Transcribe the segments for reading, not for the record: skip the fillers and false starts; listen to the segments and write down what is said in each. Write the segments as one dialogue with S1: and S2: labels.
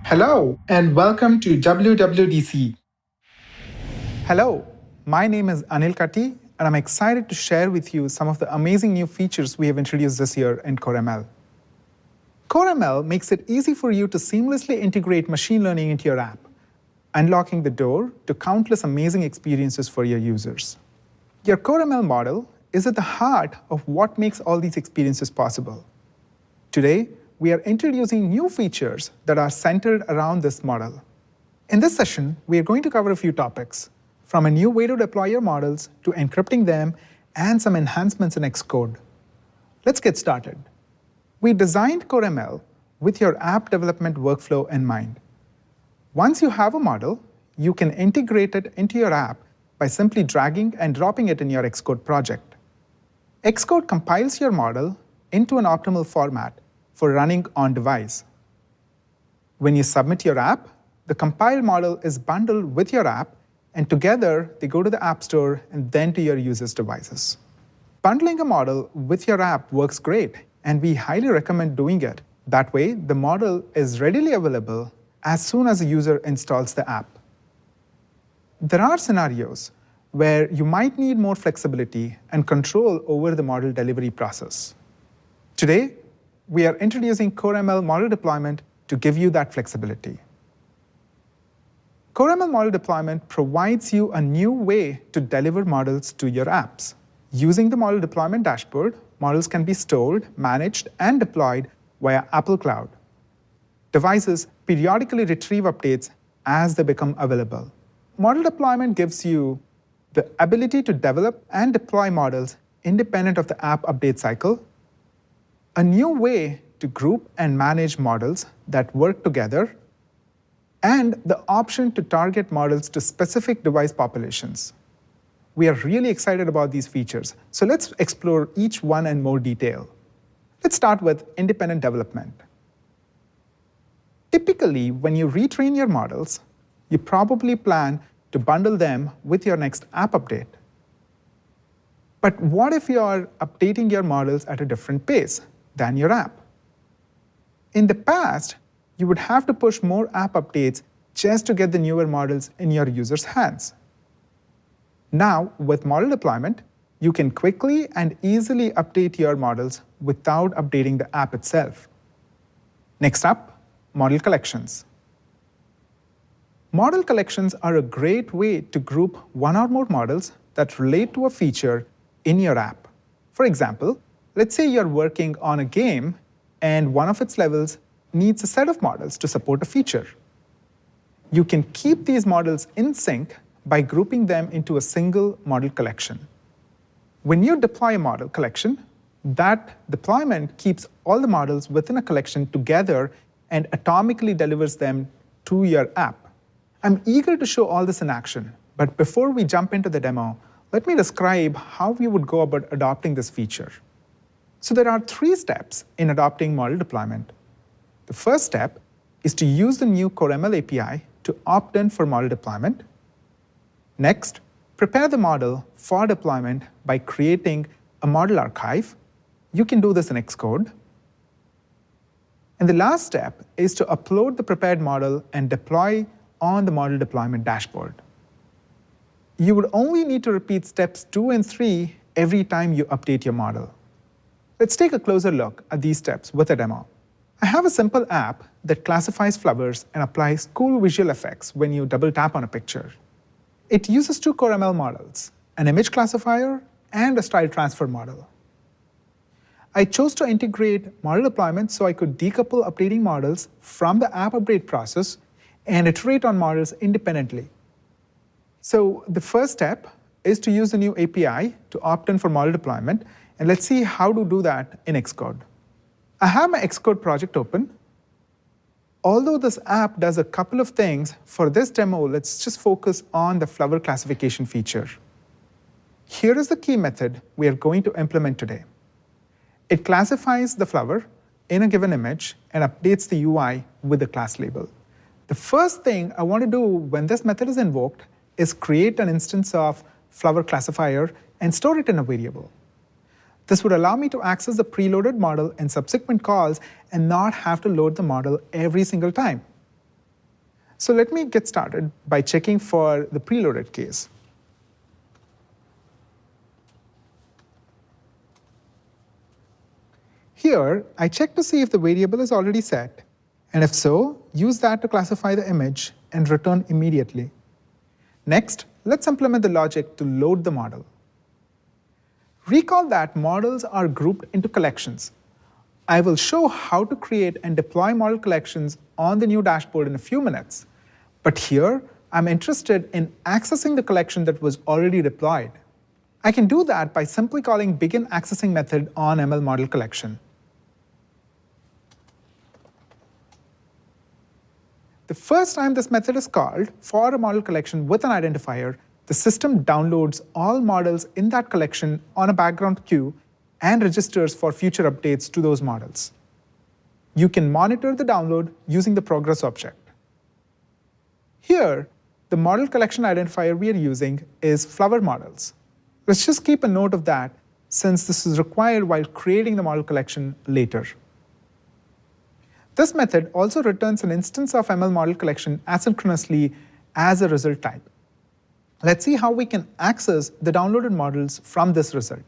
S1: Hello, and welcome to WWDC.
S2: Hello, my name is Anil Katti, and I'm excited to share with you some of the amazing new features we have introduced this year in CoreML. CoreML makes it easy for you to seamlessly integrate machine learning into your app, unlocking the door to countless amazing experiences for your users. Your CoreML model is at the heart of what makes all these experiences possible. Today, we are introducing new features that are centered around this model. In this session, we are going to cover a few topics, from a new way to deploy your models to encrypting them and some enhancements in Xcode. Let's get started. We designed CoreML with your app development workflow in mind. Once you have a model, you can integrate it into your app by simply dragging and dropping it in your Xcode project. Xcode compiles your model into an optimal format for running on device. When you submit your app, the compiled model is bundled with your app, and together they go to the App Store and then to your users' devices. Bundling a model with your app works great, and we highly recommend doing it. That way, the model is readily available as soon as a user installs the app. There are scenarios where you might need more flexibility and control over the model delivery process. Today, we are introducing CoreML model deployment to give you that flexibility. CoreML model deployment provides you a new way to deliver models to your apps. Using the model deployment dashboard, models can be stored, managed, and deployed via Apple Cloud. Devices periodically retrieve updates as they become available. Model deployment gives you the ability to develop and deploy models independent of the app update cycle, a new way to group and manage models that work together, and the option to target models to specific device populations. We are really excited about these features, so let's explore each one in more detail. Let's start with independent development. Typically, when you retrain your models, you probably plan to bundle them with your next app update. But what if you are updating your models at a different pace than your app? In the past, you would have to push more app updates just to get the newer models in your users' hands. Now, with model deployment, you can quickly and easily update your models without updating the app itself. Next up, model collections. Model collections are a great way to group one or more models that relate to a feature in your app. For example, let's say you're working on a game and one of its levels needs a set of models to support a feature. You can keep these models in sync by grouping them into a single model collection. When you deploy a model collection, that deployment keeps all the models within a collection together and atomically delivers them to your app. I'm eager to show all this in action, but before we jump into the demo, let me describe how we would go about adopting this feature. So there are 3 steps in adopting model deployment. The first step is to use the new CoreML API to opt in for model deployment. Next, prepare the model for deployment by creating a model archive. You can do this in Xcode. And the last step is to upload the prepared model and deploy on the model deployment dashboard. You would only need to repeat steps 2 and 3 every time you update your model. Let's take a closer look at these steps with a demo. I have a simple app that classifies flowers and applies cool visual effects when you double tap on a picture. It uses 2 CoreML models, an image classifier and a style transfer model. I chose to integrate model deployment so I could decouple updating models from the app update process and iterate on models independently. So the first step is to use the new API to opt in for model deployment, and let's see how to do that in Xcode. I have my Xcode project open. Although this app does a couple of things, for this demo, let's just focus on the flower classification feature. Here is the key method we are going to implement today. It classifies the flower in a given image and updates the UI with the class label. The first thing I want to do when this method is invoked is create an instance of flower classifier and store it in a variable. This would allow me to access the preloaded model in subsequent calls and not have to load the model every single time. So let me get started by checking for the preloaded case. Here, I check to see if the variable is already set, and if so, use that to classify the image and return immediately. Next, let's implement the logic to load the model. Recall that models are grouped into collections. I will show how to create and deploy model collections on the new dashboard in a few minutes, but here I'm interested in accessing the collection that was already deployed. I can do that by simply calling begin_accessing method on ML model collection. The first time this method is called for a model collection with an identifier, the system downloads all models in that collection on a background queue and registers for future updates to those models. You can monitor the download using the progress object. Here, the model collection identifier we are using is flower models. Let's just keep a note of that since this is required while creating the model collection later. This method also returns an instance of ML model collection asynchronously as a result type. Let's see how we can access the downloaded models from this result.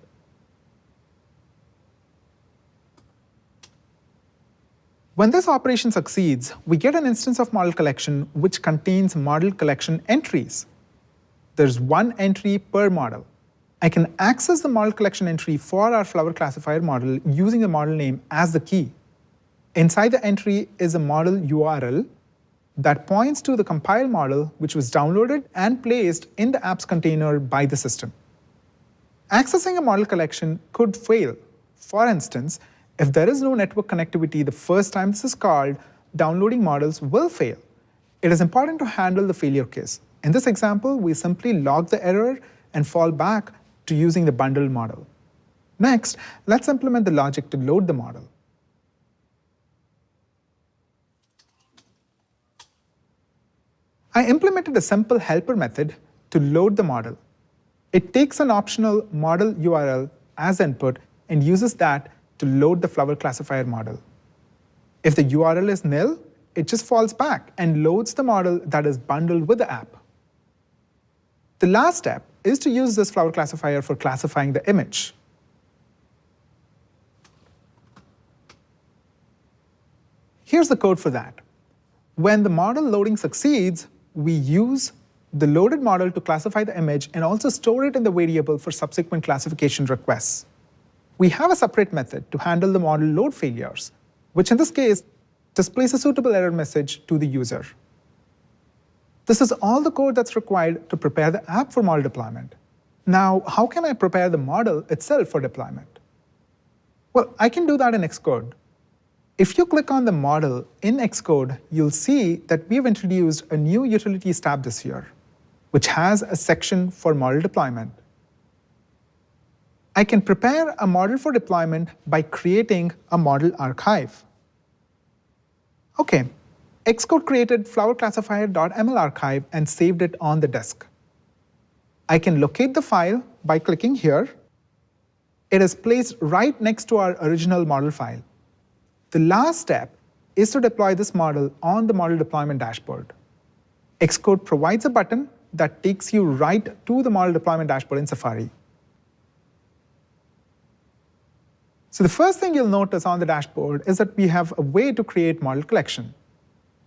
S2: When this operation succeeds, we get an instance of model collection which contains model collection entries. There's one entry per model. I can access the model collection entry for our flower classifier model using the model name as the key. Inside the entry is a model URL that points to the compiled model which was downloaded and placed in the apps container by the system. Accessing a model collection could fail. For instance, if there is no network connectivity the first time this is called, downloading models will fail. It is important to handle the failure case. In this example, we simply log the error and fall back to using the bundled model. Next, let's implement the logic to load the model. I implemented a simple helper method to load the model. It takes an optional model URL as input and uses that to load the flower classifier model. If the URL is nil, it just falls back and loads the model that is bundled with the app. The last step is to use this flower classifier for classifying the image. Here's the code for that. When the model loading succeeds, we use the loaded model to classify the image and also store it in the variable for subsequent classification requests. We have a separate method to handle the model load failures, which in this case displays a suitable error message to the user. This is all the code that's required to prepare the app for model deployment. Now, how can I prepare the model itself for deployment? Well, I can do that in Xcode. If you click on the model in Xcode, you'll see that we've introduced a new utilities tab this year, which has a section for model deployment. I can prepare a model for deployment by creating a model archive. OK, Xcode created flowerclassifier.ml archive and saved it on the disk. I can locate the file by clicking here. It is placed right next to our original model file. The last step is to deploy this model on the model deployment dashboard. Xcode provides a button that takes you right to the model deployment dashboard in Safari. So the first thing you'll notice on the dashboard is that we have a way to create model collection.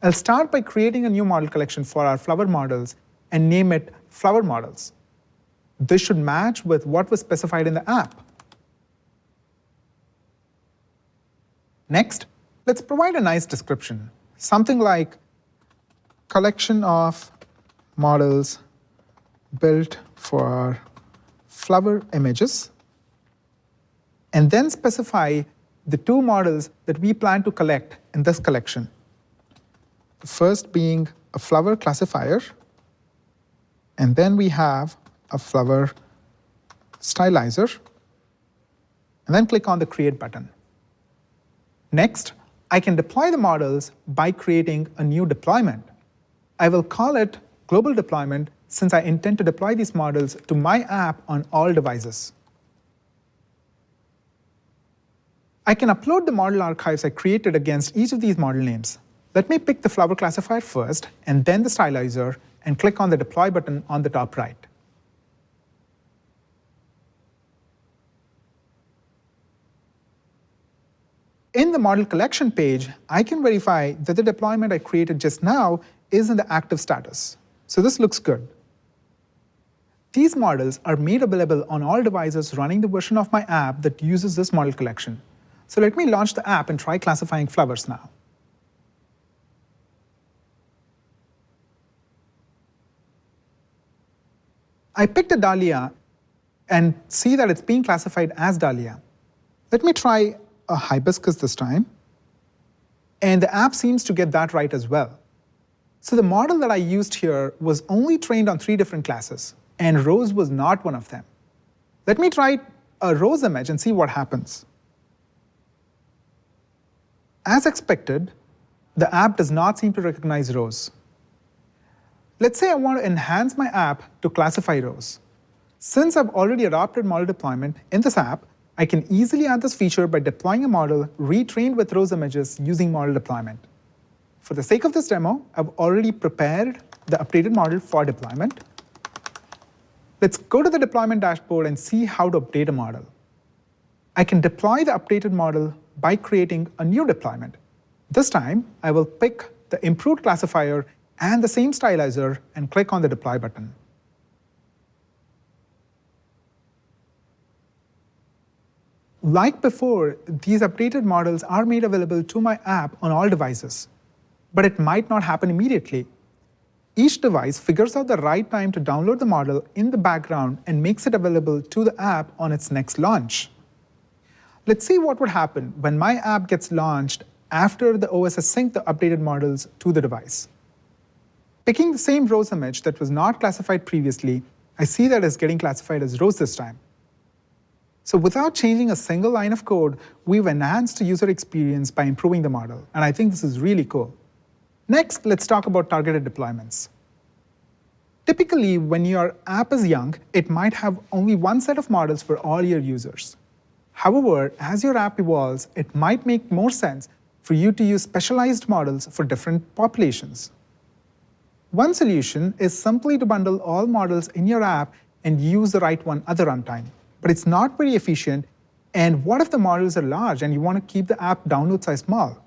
S2: I'll start by creating a new model collection for our flower models and name it flower models. This should match with what was specified in the app. Next, let's provide a nice description, something like collection of models built for flower images, and then specify the two models that we plan to collect in this collection. The first being a flower classifier, and then we have a flower stylizer, and then click on the Create button. Next, I can deploy the models by creating a new deployment. I will call it Global Deployment since I intend to deploy these models to my app on all devices. I can upload the model archives I created against each of these model names. Let me pick the flower classifier first, and then the stylizer, and click on the Deploy button on the top right. In the model collection page, I can verify that the deployment I created just now is in the active status. So this looks good. These models are made available on all devices running the version of my app that uses this model collection. So let me launch the app and try classifying flowers now. I picked a dahlia and see that it's being classified as dahlia. Let me try a hibiscus this time. And the app seems to get that right as well. So the model that I used here was only trained on 3 different classes, and rose was not one of them. Let me try a rose image and see what happens. As expected, the app does not seem to recognize rose. Let's say I want to enhance my app to classify rose. Since I've already adopted model deployment in this app, I can easily add this feature by deploying a model retrained with rose images using model deployment. For the sake of this demo, I've already prepared the updated model for deployment. Let's go to the deployment dashboard and see how to update a model. I can deploy the updated model by creating a new deployment. This time, I will pick the improved classifier and the same stylizer and click on the Deploy button. Like before, these updated models are made available to my app on all devices, but it might not happen immediately. Each device figures out the right time to download the model in the background and makes it available to the app on its next launch. Let's see what would happen when my app gets launched after the OS has synced the updated models to the device. Picking the same rose image that was not classified previously, I see that it's getting classified as rose this time. So without changing a single line of code, we've enhanced the user experience by improving the model, and I think this is really cool. Next, let's talk about targeted deployments. Typically, when your app is young, it might have only one set of models for all your users. However, as your app evolves, it might make more sense for you to use specialized models for different populations. One solution is simply to bundle all models in your app and use the right one at the runtime. But it's not very efficient, and what if the models are large and you want to keep the app download size small?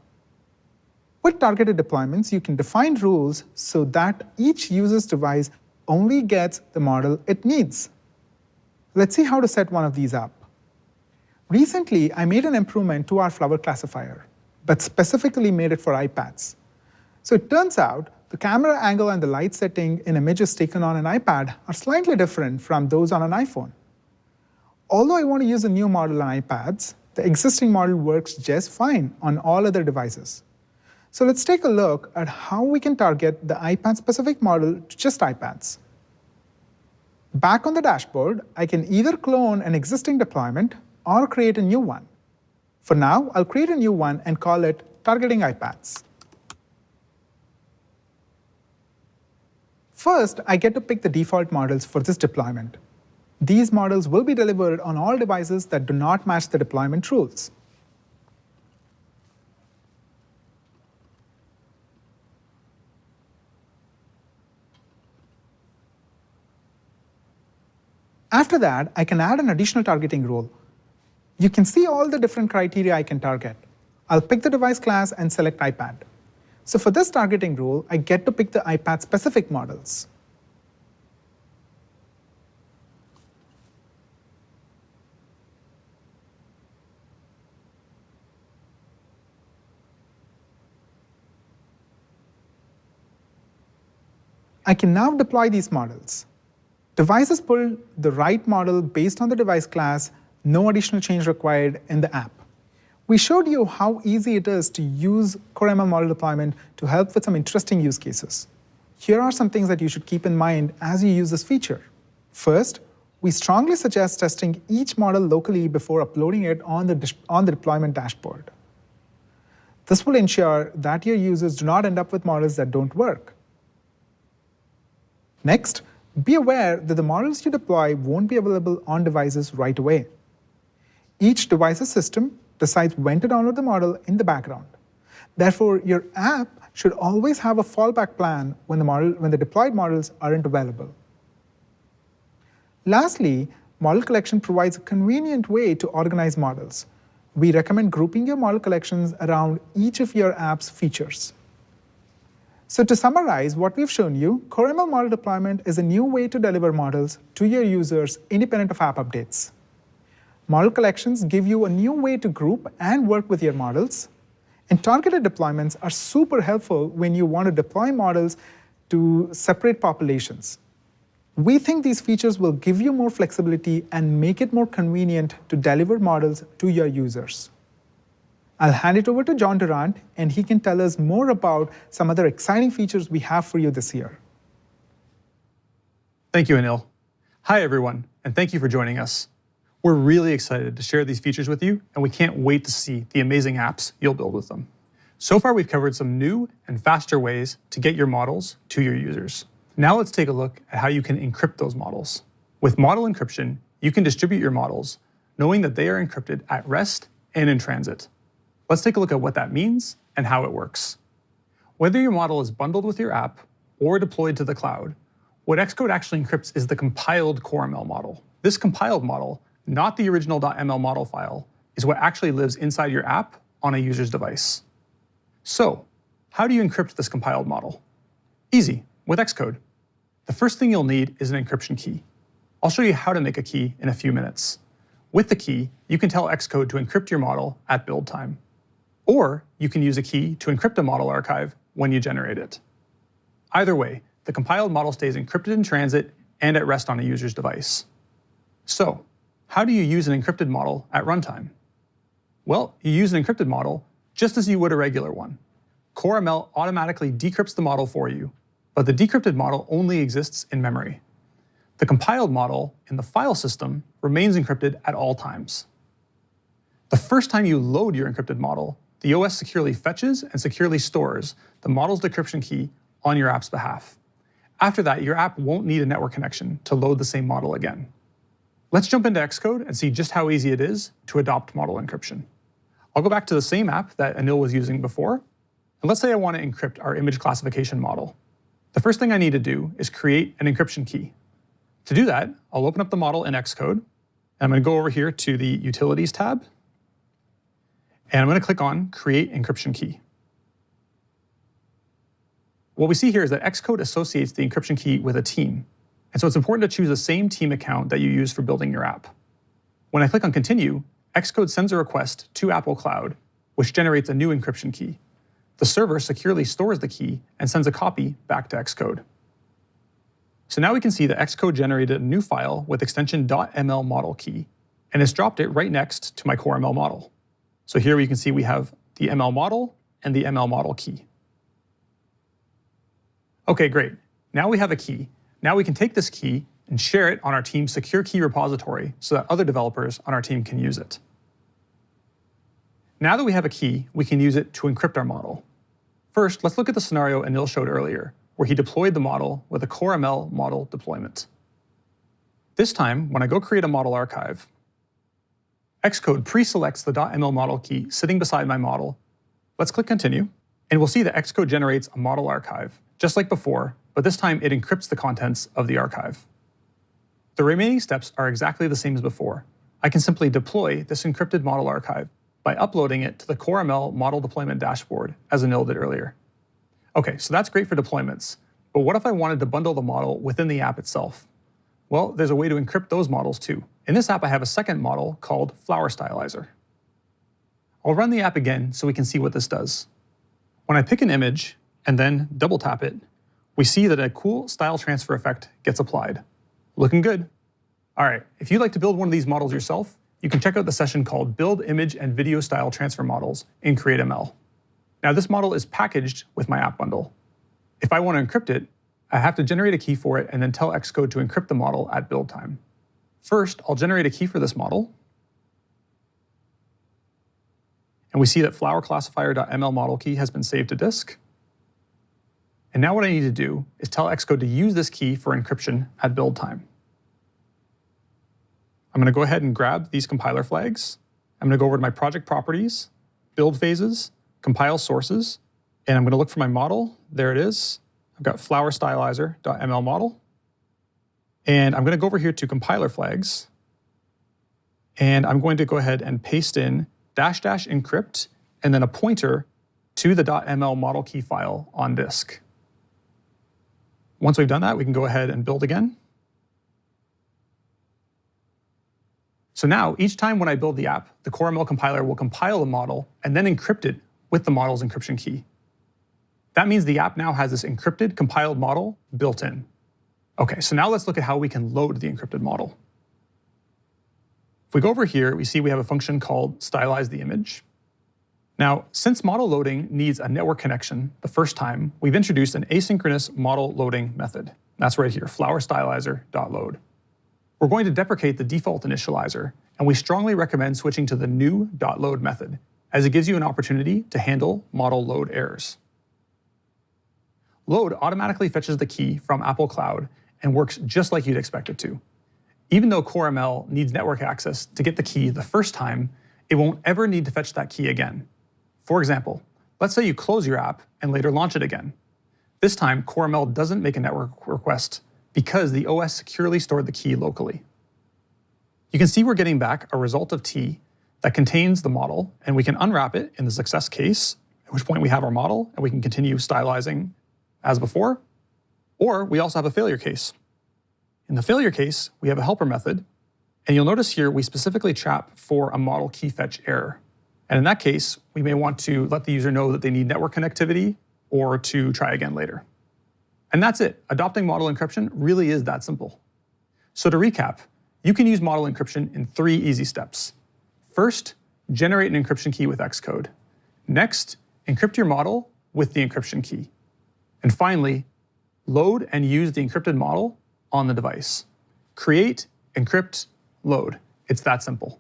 S2: With targeted deployments, you can define rules so that each user's device only gets the model it needs. Let's see how to set one of these up. Recently, I made an improvement to our flower classifier, but specifically made it for iPads. So it turns out the camera angle and the light setting in images taken on an iPad are slightly different from those on an iPhone. Although I want to use a new model on iPads, the existing model works just fine on all other devices. So let's take a look at how we can target the iPad-specific model to just iPads. Back on the dashboard, I can either clone an existing deployment or create a new one. For now, I'll create a new one and call it Targeting iPads. First, I get to pick the default models for this deployment. These models will be delivered on all devices that do not match the deployment rules. After that, I can add an additional targeting rule. You can see all the different criteria I can target. I'll pick the device class and select iPad. So for this targeting rule, I get to pick the iPad-specific models. I can now deploy these models. Devices pull the right model based on the device class, no additional change required in the app. We showed you how easy it is to use CoreML model deployment to help with some interesting use cases. Here are some things that you should keep in mind as you use this feature. First, we strongly suggest testing each model locally before uploading it on the deployment dashboard. This will ensure that your users do not end up with models that don't work. Next, be aware that the models you deploy won't be available on devices right away. Each device's system decides when to download the model in the background. Therefore, your app should always have a fallback plan when the deployed models aren't available. Lastly, model collection provides a convenient way to organize models. We recommend grouping your model collections around each of your app's features. So to summarize what we've shown you, CoreML model deployment is a new way to deliver models to your users independent of app updates. Model collections give you a new way to group and work with your models. And targeted deployments are super helpful when you want to deploy models to separate populations. We think these features will give you more flexibility and make it more convenient to deliver models to your users. I'll hand it over to John Durant, and he can tell us more about some other exciting features we have for you this year.
S3: Thank you, Anil. Hi, everyone, and thank you for joining us. We're really excited to share these features with you, and we can't wait to see the amazing apps you'll build with them. So far, we've covered some new and faster ways to get your models to your users. Now let's take a look at how you can encrypt those models. With model encryption, you can distribute your models knowing that they are encrypted at rest and in transit. Let's take a look at what that means and how it works. Whether your model is bundled with your app or deployed to the cloud, what Xcode actually encrypts is the compiled CoreML model. This compiled model, not the original .ml model file, is what actually lives inside your app on a user's device. So, how do you encrypt this compiled model? Easy, with Xcode. The first thing you'll need is an encryption key. I'll show you how to make a key in a few minutes. With the key, you can tell Xcode to encrypt your model at build time. Or you can use a key to encrypt a model archive when you generate it. Either way, the compiled model stays encrypted in transit and at rest on a user's device. So, how do you use an encrypted model at runtime? Well, you use an encrypted model just as you would a regular one. CoreML automatically decrypts the model for you, but the decrypted model only exists in memory. The compiled model in the file system remains encrypted at all times. The first time you load your encrypted model, the OS securely fetches and securely stores the model's decryption key on your app's behalf. After that, your app won't need a network connection to load the same model again. Let's jump into Xcode and see just how easy it is to adopt model encryption. I'll go back to the same app that Anil was using before, and let's say I want to encrypt our image classification model. The first thing I need to do is create an encryption key. To do that, I'll open up the model in Xcode, and I'm going to go over here to the Utilities tab, and I'm going to click on Create Encryption Key. What we see here is that Xcode associates the encryption key with a team, and so it's important to choose the same team account that you use for building your app. When I click on Continue, Xcode sends a request to Apple Cloud, which generates a new encryption key. The server securely stores the key and sends a copy back to Xcode. So now we can see that Xcode generated a new file with extension .ml model key, and it's dropped it right next to my CoreML model. So here we can see we have the ML model and the ML model key. Okay, great. Now we have a key. Now we can take this key and share it on our team's secure key repository so that other developers on our team can use it. Now that we have a key, we can use it to encrypt our model. First, let's look at the scenario Anil showed earlier, where he deployed the model with a CoreML model deployment. This time, when I go create a model archive, Xcode pre-selects the .ml model key sitting beside my model. Let's click Continue, and we'll see that Xcode generates a model archive, just like before, but this time it encrypts the contents of the archive. The remaining steps are exactly the same as before. I can simply deploy this encrypted model archive by uploading it to the CoreML model deployment dashboard, as Anil did earlier. Okay, so that's great for deployments, but what if I wanted to bundle the model within the app itself? Well, there's a way to encrypt those models too. In this app, I have a second model called Flower Stylizer. I'll run the app again so we can see what this does. When I pick an image and then double tap it, we see that a cool style transfer effect gets applied. Looking good. All right, if you'd like to build one of these models yourself, you can check out the session called Build Image and Video Style Transfer Models in CreateML. Now this model is packaged with my app bundle. If I want to encrypt it, I have to generate a key for it and then tell Xcode to encrypt the model at build time. First, I'll generate a key for this model. And we see that flowerclassifier.ml model key has been saved to disk. And now what I need to do is tell Xcode to use this key for encryption at build time. I'm going to go ahead and grab these compiler flags. I'm going to go over to my project properties, build phases, compile sources, And I'm going to look for my model. There it is. I've got flowerstylizer.ml model. And I'm going to go over here to compiler flags. And I'm going to go ahead and paste in --encrypt and then a pointer to the .ml model key file on disk. Once we've done that, we can go ahead and build again. So now, each time when I build the app, the CoreML compiler will compile the model and then encrypt it with the model's encryption key. That means the app now has this encrypted compiled model built in. Okay, so now let's look at how we can load the encrypted model. If we go over here, we see we have a function called stylize the image. Now, since model loading needs a network connection the first time, we've introduced an asynchronous model loading method. That's right here, flowerstylizer.load. We're going to deprecate the default initializer, and we strongly recommend switching to the new .load method, as it gives you an opportunity to handle model load errors. Load automatically fetches the key from Apple Cloud and works just like you'd expect it to. Even though CoreML needs network access to get the key the first time, it won't ever need to fetch that key again. For example, let's say you close your app and later launch it again. This time, CoreML doesn't make a network request because the OS securely stored the key locally. You can see we're getting back a result of T that contains the model, and we can unwrap it in the success case, at which point we have our model and we can continue stylizing as before, or we also have a failure case. In the failure case, we have a helper method, and you'll notice here we specifically trap for a model key fetch error. And in that case, we may want to let the user know that they need network connectivity or to try again later. And that's it. Adopting model encryption really is that simple. So to recap, you can use model encryption in 3 easy steps. First, generate an encryption key with Xcode. Next, encrypt your model with the encryption key. And finally, load and use the encrypted model on the device. Create, encrypt, load. It's that simple.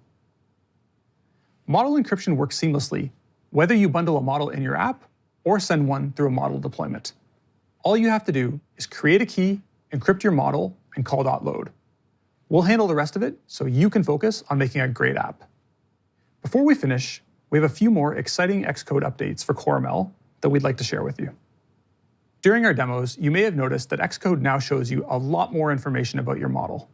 S3: Model encryption works seamlessly, whether you bundle a model in your app or send one through a model deployment. All you have to do is create a key, encrypt your model, and call .load. We'll handle the rest of it so you can focus on making a great app. Before we finish, we have a few more exciting Xcode updates for CoreML that we'd like to share with you. During our demos, you may have noticed that Xcode now shows you a lot more information about your model.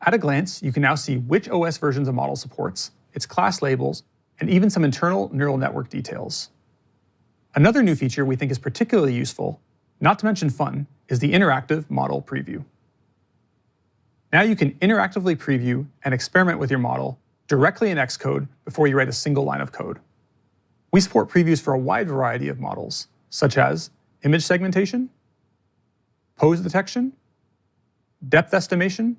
S3: At a glance, you can now see which OS versions a model supports, its class labels, and even some internal neural network details. Another new feature we think is particularly useful, not to mention fun, is the interactive model preview. Now you can interactively preview and experiment with your model directly in Xcode before you write a single line of code. We support previews for a wide variety of models, such as image segmentation, pose detection, depth estimation,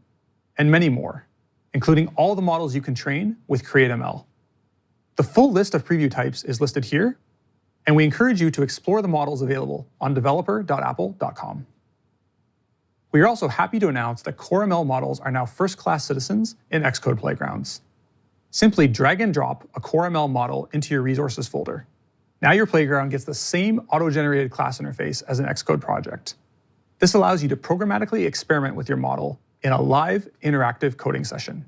S3: and many more, including all the models you can train with CreateML. The full list of preview types is listed here, and we encourage you to explore the models available on developer.apple.com. We are also happy to announce that CoreML models are now first-class citizens in Xcode Playgrounds. Simply drag and drop a CoreML model into your resources folder. Now your playground gets the same auto-generated class interface as an Xcode project. This allows you to programmatically experiment with your model in a live, interactive coding session.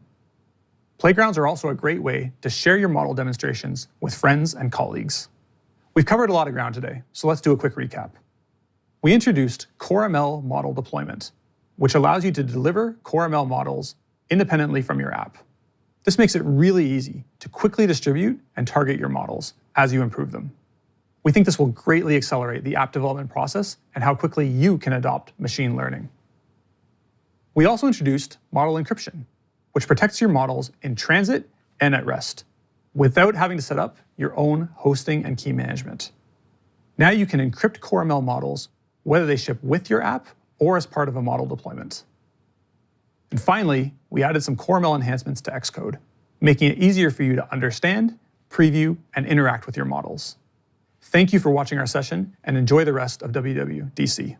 S3: Playgrounds are also a great way to share your model demonstrations with friends and colleagues. We've covered a lot of ground today, so let's do a quick recap. We introduced CoreML model deployment, which allows you to deliver CoreML models independently from your app. This makes it really easy to quickly distribute and target your models as you improve them. We think this will greatly accelerate the app development process and how quickly you can adopt machine learning. We also introduced model encryption, which protects your models in transit and at rest, without having to set up your own hosting and key management. Now you can encrypt CoreML models, whether they ship with your app or as part of a model deployment. And finally, we added some CoreML enhancements to Xcode, making it easier for you to understand, preview, and interact with your models. Thank you for watching our session, and enjoy the rest of WWDC.